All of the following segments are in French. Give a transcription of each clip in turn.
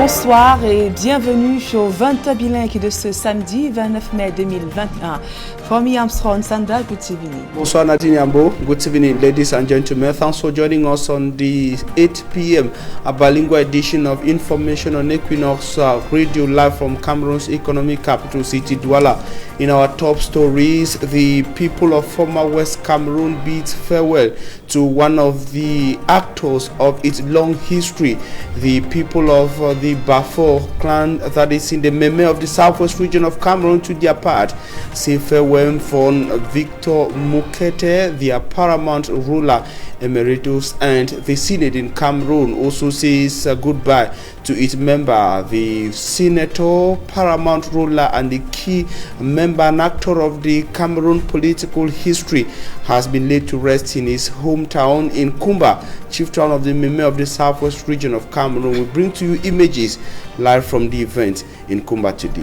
Bonsoir et bienvenue au 20 bilingue de ce samedi 29 mai 2021. From me, I'm Sron Sanda. Good evening. Bonsoir Nadine Yambo. Good evening, ladies and gentlemen. Thanks for joining us on the 8 p.m. a bilingual edition of Information on Equinox Radio live from Cameroon's economic capital city, Douala. In our top stories, the people of former West Cameroon bid farewell to one of the actors of its long history. The people of the Bafo clan that is in the Meme of the southwest region of Cameroon to their part say farewell from Victor Mukete, their paramount ruler emeritus, and the Senate in Cameroon also says goodbye to its member, the senator, paramount ruler, and the key member and actor of the Cameroon political history has been laid to rest in his hometown in Kumba, chief town of the Meme of the southwest region of Cameroon. We bring to you images live from the event in Kumba today.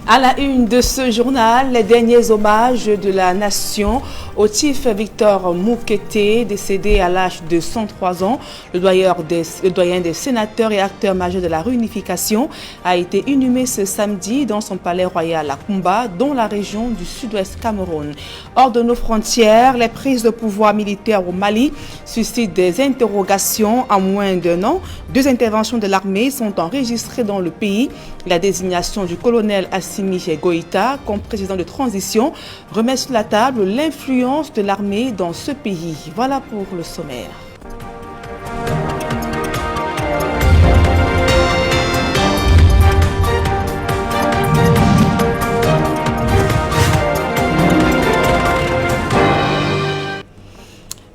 À la une de ce journal, les derniers hommages de la nation au chief Victor Mukete, décédé à l'âge de 103 ans. Le doyen des sénateurs et acteur majeur de la réunification a été inhumé ce samedi dans son palais royal à Kumba, dans la région du sud-ouest Cameroun. Hors de nos frontières, les prises de pouvoir militaires au Mali suscitent des interrogations en moins d'un an. 2 interventions de l'armée sont enregistrées dans le pays. La désignation du colonel Assimi Goïta comme président de transition remet sur la table l'influence de l'armée dans ce pays. Voilà pour le sommaire.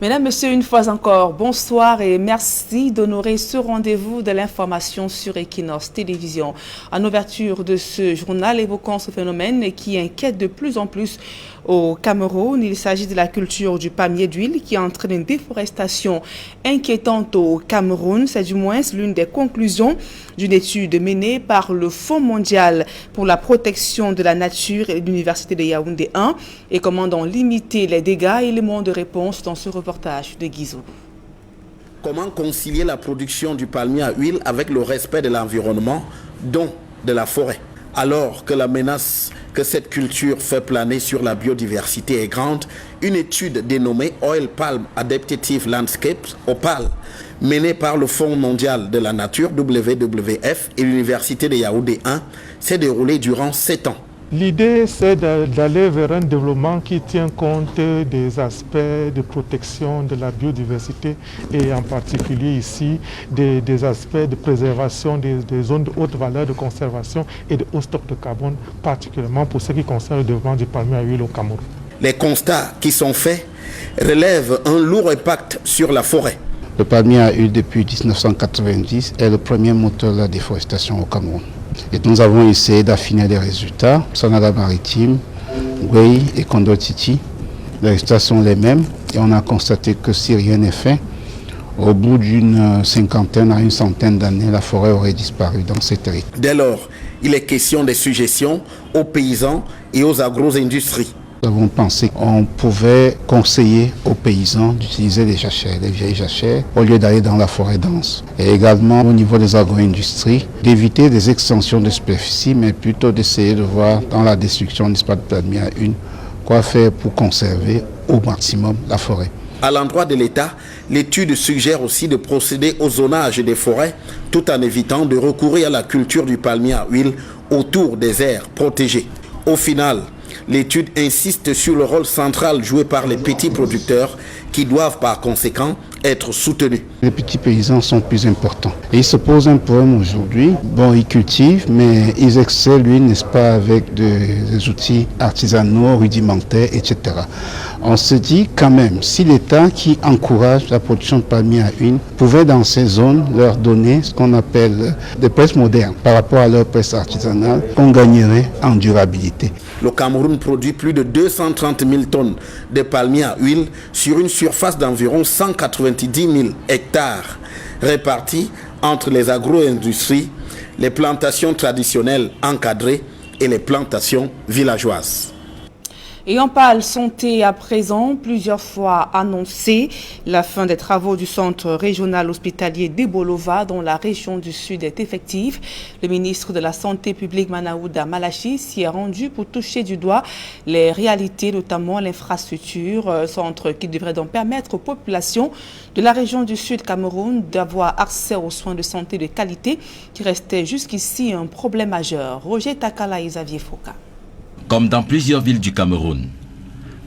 Mesdames, Messieurs, une fois encore, bonsoir et merci d'honorer ce rendez-vous de l'information sur Equinox Télévision. En ouverture de ce journal, évoquant ce phénomène qui inquiète de plus en plus au Cameroun, il s'agit de la culture du palmier d'huile qui entraîne une déforestation inquiétante au Cameroun. C'est du moins l'une des conclusions d'une étude menée par le Fonds mondial pour la protection de la nature et l'Université de Yaoundé 1. Et comment donc limiter les dégâts? Éléments de réponse dans ce reportage de Guizou. Comment concilier la production du palmier à huile avec le respect de l'environnement, dont de la forêt? Alors que la menace que cette culture fait planer sur la biodiversité est grande, une étude dénommée Oil Palm Adaptive Landscapes, OPAL, menée par le Fonds mondial de la nature, WWF, et l'Université de Yaoundé 1, s'est déroulée durant 7 ans. L'idée, c'est d'aller vers un développement qui tient compte des aspects de protection de la biodiversité et en particulier ici des aspects de préservation des zones de haute valeur de conservation et de haut stock de carbone, particulièrement pour ce qui concerne le développement du palmier à huile au Cameroun. Les constats qui sont faits relèvent un lourd impact sur la forêt. Le palmier à huile depuis 1990 est le premier moteur de la déforestation au Cameroun. Et nous avons essayé d'affiner les résultats. Sonada Maritime, Gwei et Kondotiti, les résultats sont les mêmes et on a constaté que si rien n'est fait, au bout d'une cinquantaine à une centaine d'années, la forêt aurait disparu dans ces territoires. Dès lors, il est question de suggestions aux paysans et aux agro-industries. Nous avons pensé qu'on pouvait conseiller aux paysans d'utiliser les jachères, les vieilles jachères, au lieu d'aller dans la forêt dense. Et également au niveau des agro-industries, d'éviter des extensions de superficie, mais plutôt d'essayer de voir dans la destruction de l'espace de palmier à huile, quoi faire pour conserver au maximum la forêt. À l'endroit de l'État, l'étude suggère aussi de procéder au zonage des forêts, tout en évitant de recourir à la culture du palmier à huile autour des aires protégées. Au final, l'étude insiste sur le rôle central joué par les petits producteurs qui doivent par conséquent être soutenus. Les petits paysans sont plus importants. Et ils se posent un problème aujourd'hui. Bon, ils cultivent, mais ils excellent, lui, n'est-ce pas, avec des outils artisanaux, rudimentaires, etc. On se dit quand même, si l'État qui encourage la production de palmier à huile pouvait dans ces zones leur donner ce qu'on appelle des presses modernes par rapport à leur presse artisanale, on gagnerait en durabilité. Le Cameroun produit plus de 230 000 tonnes de palmier à huile sur une surface d'environ 190 000 hectares, répartis entre les agro-industries, les plantations traditionnelles encadrées et les plantations villageoises. Et on parle santé à présent, plusieurs fois annoncé la fin des travaux du centre régional hospitalier d'Ebolova dans la région du Sud est effective. Le ministre de la Santé publique Manaouda Malachi s'y est rendu pour toucher du doigt les réalités, notamment l'infrastructure, centre qui devrait donc permettre aux populations de la région du Sud Cameroun d'avoir accès aux soins de santé de qualité qui restait jusqu'ici un problème majeur. Roger Takala et Xavier Foka. Comme dans plusieurs villes du Cameroun,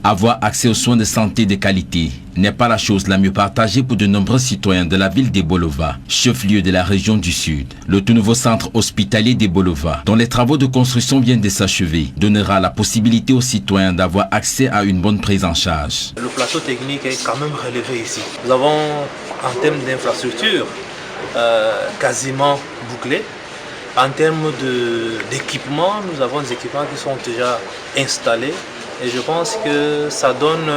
avoir accès aux soins de santé de qualité n'est pas la chose la mieux partagée pour de nombreux citoyens de la ville d'Ebolova, chef-lieu de la région du Sud. Le tout nouveau centre hospitalier d'Ebolova, dont les travaux de construction viennent de s'achever, donnera la possibilité aux citoyens d'avoir accès à une bonne prise en charge. Le plateau technique est quand même relevé ici. Nous avons, en termes d'infrastructure, quasiment bouclé. En termes d'équipement, nous avons des équipements qui sont déjà installés et je pense que ça donne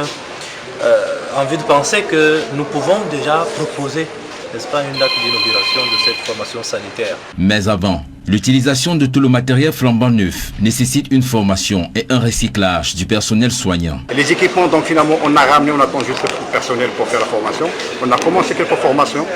envie de penser que nous pouvons déjà proposer, n'est-ce pas, une date d'inauguration de cette formation sanitaire. Mais avant, l'utilisation de tout le matériel flambant neuf nécessite une formation et un recyclage du personnel soignant. Les équipements, donc finalement, on a ramené, on attend juste le personnel pour faire la formation. On a commencé quelques formations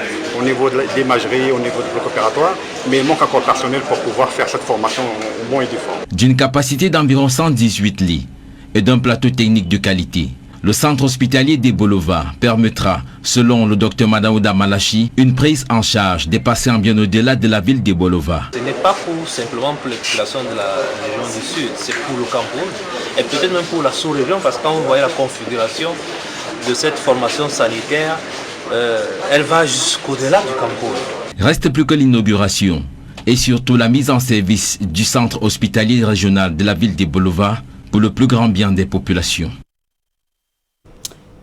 au niveau de l'imagerie, au niveau du bloc opératoire, mais il manque encore le personnel pour pouvoir faire cette formation au moins et du fort. D'une capacité d'environ 118 lits et d'un plateau technique de qualité, le centre hospitalier d'Ebolova permettra, selon le docteur Manaouda Malachi, une prise en charge dépassant bien au-delà de la ville d'Ebolova. Ce n'est pas simplement pour l'exploitation de la région du Sud, c'est pour le Cameroun et peut-être même pour la sous-région, parce que quand vous voyez la configuration de cette formation sanitaire, elle va jusqu'au-delà du Cameroun. Reste plus que l'inauguration et surtout la mise en service du centre hospitalier régional de la ville d'Ebolova pour le plus grand bien des populations.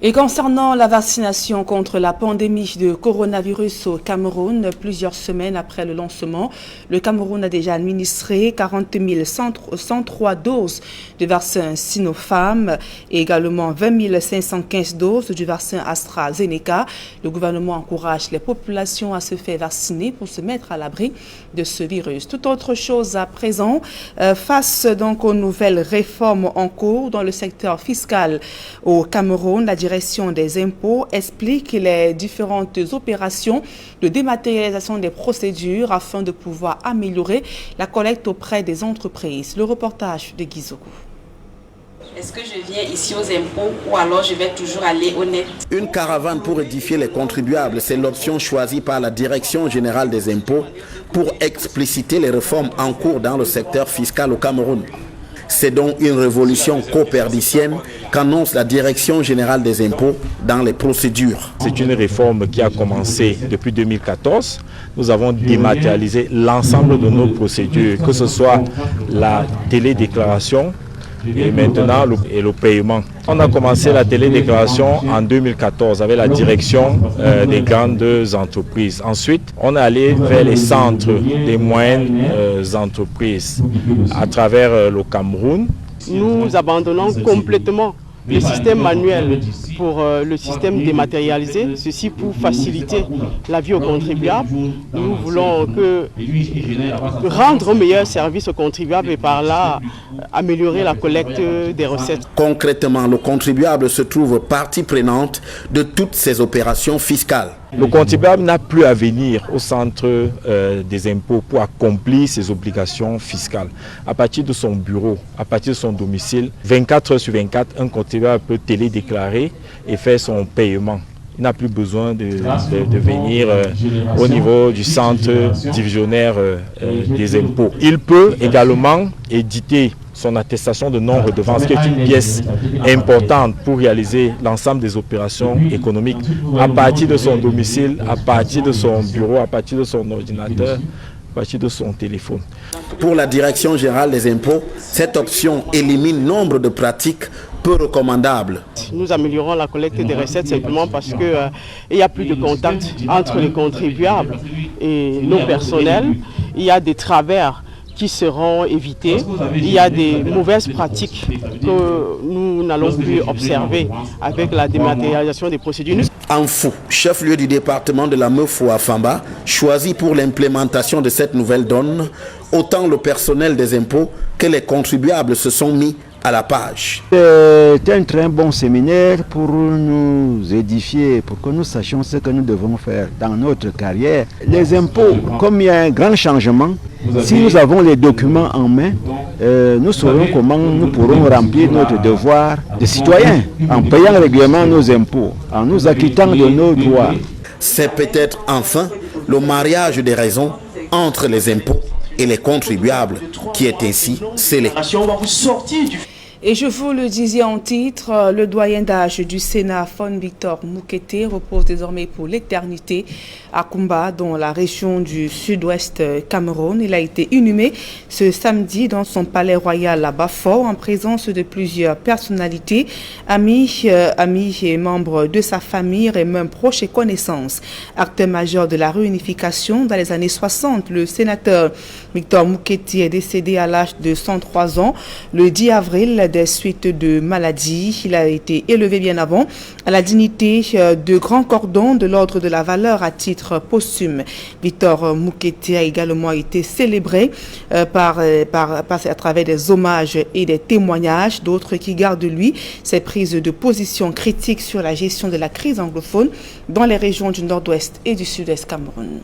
Et concernant la vaccination contre la pandémie de coronavirus au Cameroun, plusieurs semaines après le lancement, le Cameroun a déjà administré 40 103 doses de vaccin Sinopharm et également 20 515 doses du vaccin AstraZeneca. Le gouvernement encourage les populations à se faire vacciner pour se mettre à l'abri de ce virus. Toute autre chose à présent, face donc aux nouvelles réformes en cours dans le secteur fiscal au Cameroun, la direction des impôts explique les différentes opérations de dématérialisation des procédures afin de pouvoir améliorer la collecte auprès des entreprises. Le reportage de Guizoko. Est-ce que je viens ici aux impôts ou alors je vais toujours aller au net? Une caravane pour édifier les contribuables, c'est l'option choisie par la Direction générale des impôts pour expliciter les réformes en cours dans le secteur fiscal au Cameroun. C'est donc une révolution copernicienne qu'annonce la Direction générale des impôts dans les procédures. C'est une réforme qui a commencé depuis 2014. Nous avons dématérialisé l'ensemble de nos procédures, que ce soit la télédéclaration et maintenant le paiement. On a commencé la télédéclaration en 2014 avec la direction des grandes entreprises. Ensuite, on est allé vers les centres des moyennes entreprises à travers le Cameroun. Nous abandonnons complètement le système manuel pour le système dématérialisé, ceci pour faciliter la vie aux contribuables. Nous voulons rendre meilleur service aux contribuables et par là améliorer la collecte des recettes. Concrètement, le contribuable se trouve partie prenante de toutes ces opérations fiscales. Le contribuable n'a plus à venir au centre des impôts pour accomplir ses obligations fiscales. À partir de son bureau, à partir de son domicile, 24 heures sur 24, un contribuable peut télédéclarer et faire son paiement. Il n'a plus besoin de venir au niveau du centre divisionnaire des impôts. Il peut également éditer son attestation de non-redevance, qui est une pièce importante pour réaliser l'ensemble des opérations économiques à partir de son domicile, à partir de son bureau, à partir de son ordinateur, à partir de son téléphone. Pour la Direction générale des impôts, cette option élimine nombre de pratiques peu recommandables. Nous améliorons la collecte des recettes simplement parce qu'il n'y a plus de contact entre les contribuables et nos personnels. Il y a des travers qui seront évités. Il y a des mauvaises pratiques que nous n'allons plus observer avec la dématérialisation des procédures. Anfou, chef-lieu du département de la Meufou à Famba, choisi pour l'implémentation de cette nouvelle donne, autant le personnel des impôts que les contribuables se sont mis à la page. C'est un très bon séminaire pour nous édifier, pour que nous sachions ce que nous devons faire dans notre carrière. Les impôts, comme il y a un grand changement, si nous avons les documents en main, nous saurons comment nous pourrons remplir notre devoir de citoyen en payant régulièrement nos impôts, en nous acquittant de nos droits. C'est peut-être enfin le mariage des raisons entre les impôts et les contribuables qui est ainsi scellé. Et je vous le disais en titre, le doyen d'âge du Sénat, Fon Victor Moukete, repose désormais pour l'éternité à Koumba, dans la région du sud-ouest Cameroun. Il a été inhumé ce samedi dans son palais royal à Bafort, en présence de plusieurs personnalités, amis et membres de sa famille et même proches et connaissances. Acteur majeur de la réunification dans les années 60, le sénateur Victor Moukete est décédé à l'âge de 103 ans le 10 avril des suites de maladies. Il a été élevé bien avant à la dignité de grand cordon de l'ordre de la valeur à titre posthume. Victor Moukete a également été célébré à travers des hommages et des témoignages d'autres qui gardent de lui ses prises de position critiques sur la gestion de la crise anglophone dans les régions du nord-ouest et du sud-est Cameroun.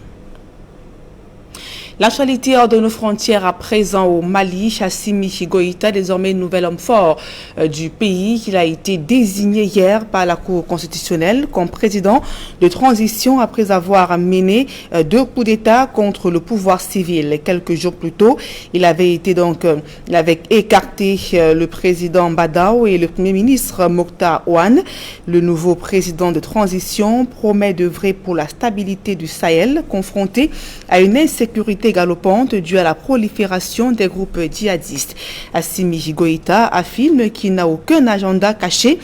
L'actualité hors de nos frontières à présent au Mali, Assimi Goïta, désormais nouvel homme fort du pays. Il a été désigné hier par la Cour constitutionnelle comme président de transition après avoir mené 2 coups d'État contre le pouvoir civil. Quelques jours plus tôt, il avait écarté le président Badao et le premier ministre Mokhtar Ouane. Le nouveau président de transition promet d'œuvrer pour la stabilité du Sahel, confronté à une insécurité galopante due à la prolifération des groupes djihadistes. Assimi Goïta affirme qu'il n'a aucun agenda caché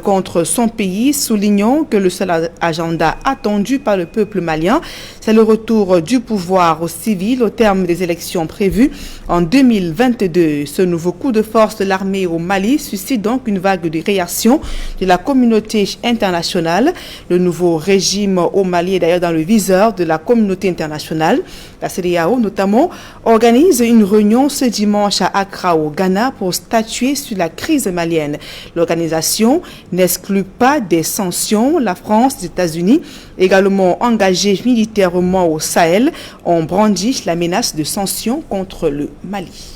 contre son pays, soulignant que le seul agenda attendu par le peuple malien, c'est le retour du pouvoir aux civils au terme des élections prévues en 2022. Ce nouveau coup de force de l'armée au Mali suscite donc une vague de réaction de la communauté internationale. Le nouveau régime au Mali est d'ailleurs dans le viseur de la communauté internationale. La CEDEAO notamment organise une réunion ce dimanche à Accra au Ghana pour statuer sur la crise malienne. L'organisation n'exclut pas des sanctions. La France, les États-Unis, également engagés militairement au Sahel, ont brandi la menace de sanctions contre le Mali.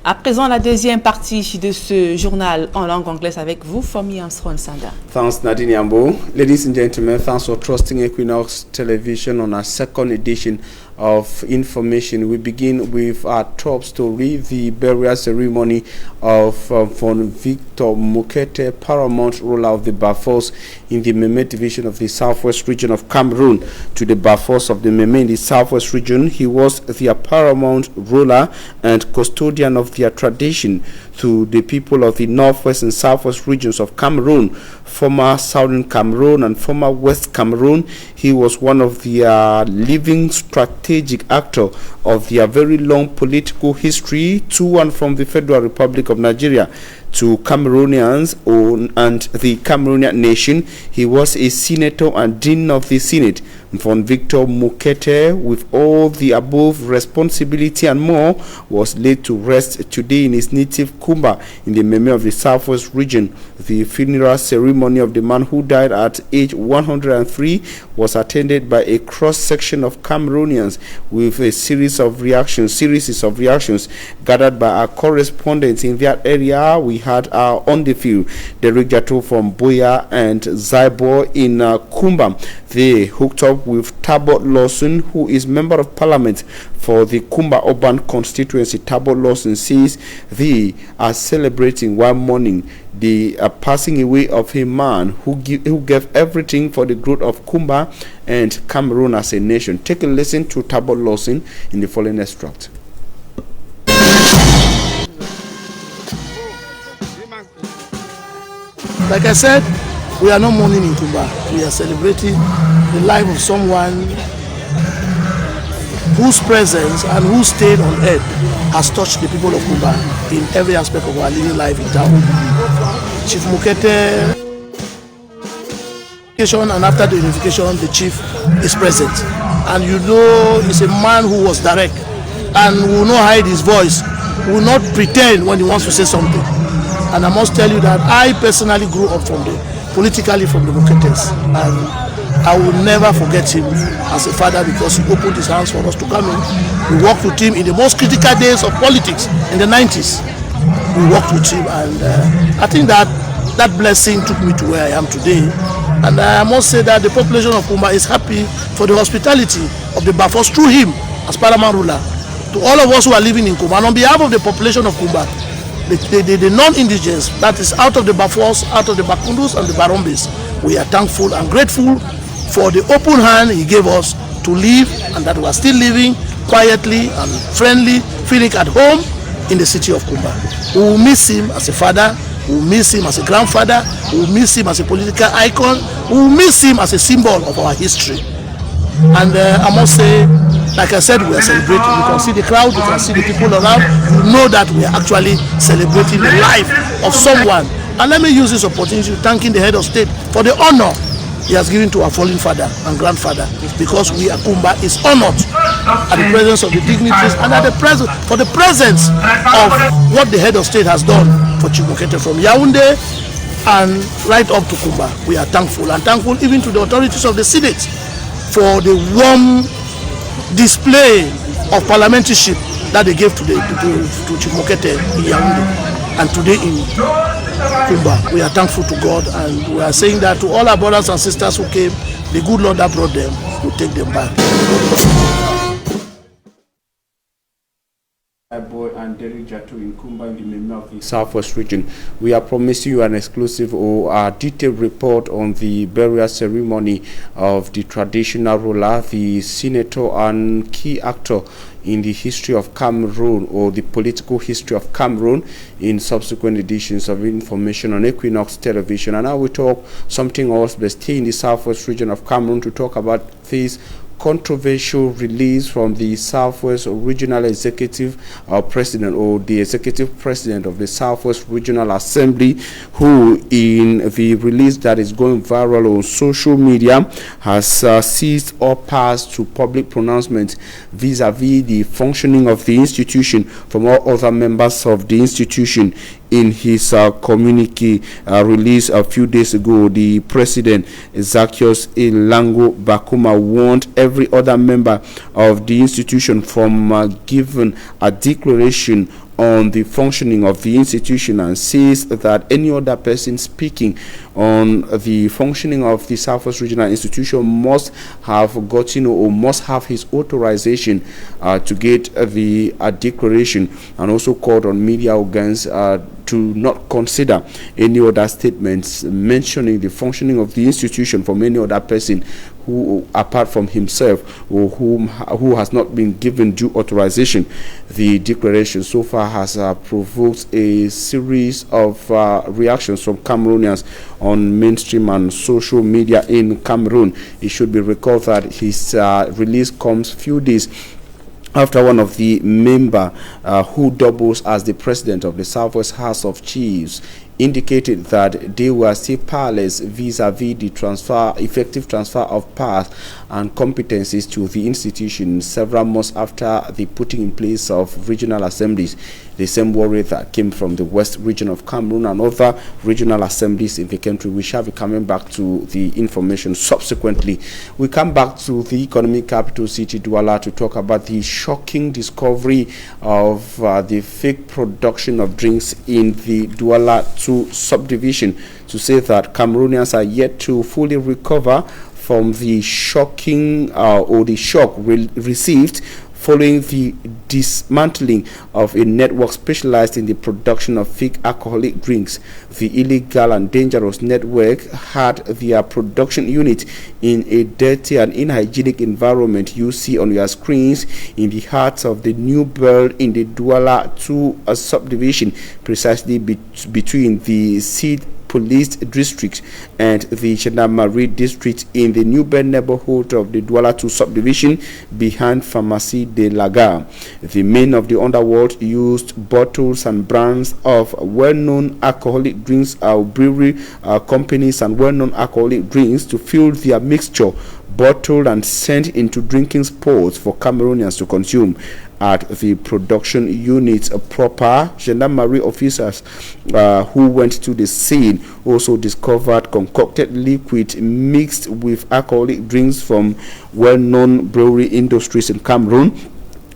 À présent, la deuxième partie de ce journal en langue anglaise avec vous, Fomi Armstrong Sanda. Thanks, Nadine Yambo. Ladies and gentlemen, thanks for trusting Equinox Television on our second edition of information. We begin with our top story, the burial ceremony of Fon Victor Moukete, paramount ruler of the Bafos in the Meme division of the southwest region of Cameroon. To the Bafos of the Meme in the southwest region, he was the paramount ruler and custodian of their tradition. To the people of the northwest and southwest regions of Cameroon, former southern Cameroon and former west Cameroon, he was one of the living strategic actor of their very long political history to and from the Federal Republic of Nigeria. To Cameroonians and the Cameroonian nation, he was a senator and dean of the Senate. Fon Victor Moukete, with all the above responsibility and more, was laid to rest today in his native Kumba in the Meme of the southwest region. The funeral ceremony of the man who died at age 103 was attended by a cross-section of Cameroonians with a series of reactions gathered by our correspondents in that area. We had on the field Derek Jato from Boya and Zaibo in Kumba. They hooked up with Tabot Lawson, who is Member of Parliament for the Kumba Urban Constituency. Tabot Lawson says they are celebrating while mourning the passing away of a man who gave everything for the growth of Kumba and Cameroon as a nation. Take a listen to Tabot Lawson in the following extract. Like I said, we are not mourning in Kumba. We are celebrating the life of someone whose presence and who stayed on earth has touched the people of Kumba in every aspect of our living life in town. Chief Moukete, and after the unification, the chief is present. And you know, he's a man who was direct and will not hide his voice will not pretend when he wants to say something. And I must tell you that I personally grew up politically from the Muketes, and I will never forget him as a father because he opened his hands for us to come in. We worked with him in the most critical days of politics in the 90s. We worked with him, and I think that blessing took me to where I am today. And I must say that the population of Kumba is happy for the hospitality of the Bafos through him as paramount ruler. To all of us who are living in Kumba, and on behalf of the population of Kumba, the non-indigenous, that is out of the Bafos, out of the Bakundus and the Barombes, we are thankful and grateful for the open hand he gave us to live, and that we are still living quietly and friendly, feeling at home in the city of Kumba. We will miss him as a father, we will miss him as a grandfather, we will miss him as a political icon, we will miss him as a symbol of our history. And I must say, like I said, we are celebrating. You can see the crowd, you can see the people around. You know that we are actually celebrating the life of someone. And let me use this opportunity to thanking the head of state for the honor he has given to our fallen father and grandfather, because we at Kumba is honored at the presence of the dignitaries and at the for the presence of what the head of state has done for Chief Mokete from Yaoundé and right up to Kumba. We are thankful, and thankful even to the authorities of the Senate for the warm display of parliamentarship that they gave to Chief Mokete in Yaoundé and today in Kumba. We are thankful to God, and we are saying that to all our brothers and sisters who came, the good Lord that brought them will take them back. Boy and Derek Jatu in Kumba in the memory of the Southwest region. We are promising you an exclusive or detailed report on the burial ceremony of the traditional ruler, the senator and key actor in the history of Cameroon, or the political history of Cameroon, in subsequent editions of Information on Equinox Television. And now we talk something else, but stay in the Southwest region of Cameroon to talk about this controversial release from the Southwest Regional Executive President, or the Executive President of the Southwest Regional Assembly, who in the release that is going viral on social media has seized all paths to public pronouncements vis-a-vis the functioning of the institution from all other members of the institution. In his communique released a few days ago, the president, Zaccheaus Elango Bakuma, warned every other member of the institution from giving a declaration on the functioning of the institution, and says that any other person speaking on the functioning of the Southwest Regional Institution must have gotten or must have his authorization to get the declaration, and also called on media organs to not consider any other statements mentioning the functioning of the institution from any other person who, apart from himself, or who has not been given due authorization. The declaration so far has provoked a series of reactions from Cameroonians on mainstream and social media in Cameroon. It should be recalled that his release comes few days after one of the member who doubles as the president of the Southwest House of Chiefs indicated that they were still powerless vis-a-vis the effective transfer of powers and competencies to the institution several months after the putting in place of regional assemblies. The same worry that came from the West region of Cameroon and other regional assemblies in the country. We shall be coming back to the information subsequently. We come back to the economic capital city, Douala, to talk about the shocking discovery of the fake production of drinks in the Douala 2 subdivision, to say that Cameroonians are yet to fully recover from the shocking or the shock received following the dismantling of a network specialized in the production of fake alcoholic drinks. The illegal and dangerous network had their production unit in a dirty and unhygienic environment you see on your screens in the heart of the New Belt in the Douala 2 subdivision, precisely between the Seed Police District and the Gendarmerie District in the New Bend neighborhood of the Douala 2 subdivision behind Pharmacie de la Gare. The men of the underworld used bottles and brands of well-known alcoholic drinks, brewery companies and well-known alcoholic drinks to fill their mixture, bottled and sent into drinking spots for Cameroonians to consume. at the production unit proper. Gendarmerie officers who went to the scene also discovered concocted liquid mixed with alcoholic drinks from well-known brewery industries in Cameroon,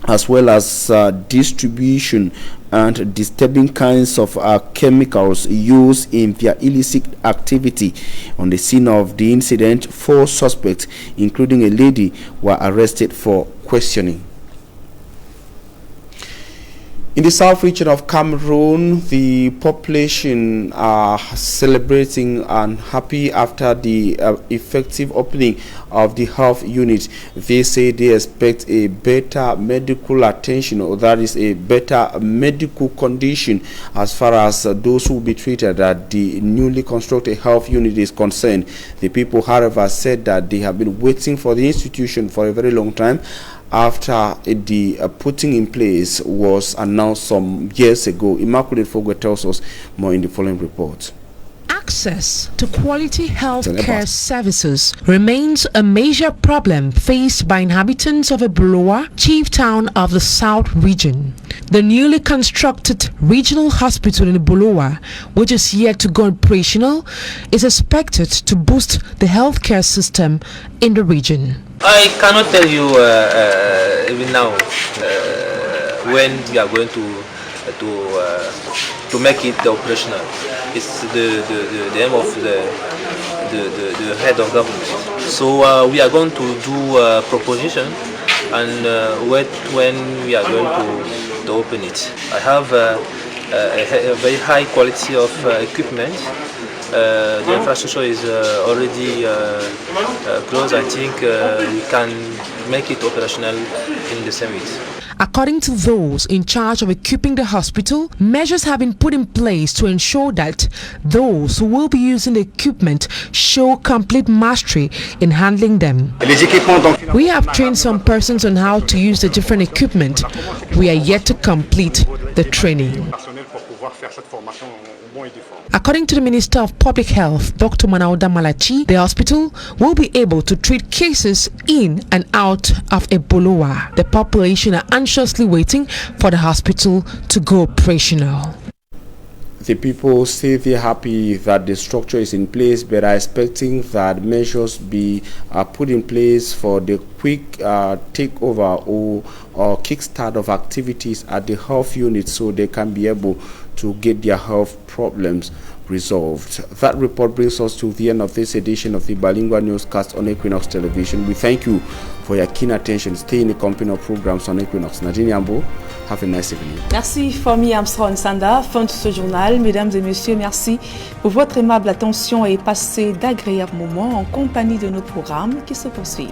as well as distribution and disturbing kinds of chemicals used in their illicit activity. On the scene of the incident, 4 suspects, including a lady, were arrested for questioning. In the south region of Cameroon, the population are celebrating and happy after the effective opening of the health unit. They say they expect a better medical attention, or that is a better medical condition as far as those who will be treated at the newly constructed health unit is concerned. The people, however, said that they have been waiting for the institution for a very long time after the putting in place was announced some years ago. Immaculate Fogwe tells us more in the following report. Access to quality health care services remains a major problem faced by inhabitants of Ebolowa, chief town of the South region. The newly constructed regional hospital in Ebolowa, which is yet to go operational, is expected to boost the healthcare system in the region. I cannot tell you even now when we are going to make it operational. It's the aim of the head of government. So we are going to do a proposition and wait when we are going to open it. I have a very high quality of equipment. The infrastructure is already close. I think we can make it operational in the same week. According to those in charge of equipping the hospital, measures have been put in place to ensure that those who will be using the equipment show complete mastery in handling them. We have trained some persons on how to use the different equipment. We are yet to complete the training. According to the Minister of Public Health, Dr. Manauda Malachi, the hospital will be able to treat cases in and out of Ebolowa. The population are anxiously waiting for the hospital to go operational. The people say they're happy that the structure is in place, but are expecting that measures be put in place for the quick takeover or kickstart of activities at the health unit so they can be able to get their health problems resolved. That report brings us to the end of this edition of the Bilingual Newscast on Equinox Television. We thank you for your keen attention. Stay in the company of programs on Equinox. Nadine Yambo, have a nice evening. Merci Fomi Armstrong Sanda. Fin de ce journal. Mesdames et messieurs, merci pour votre aimable attention et passez d'agréables moments en compagnie de nos programmes qui se poursuivent.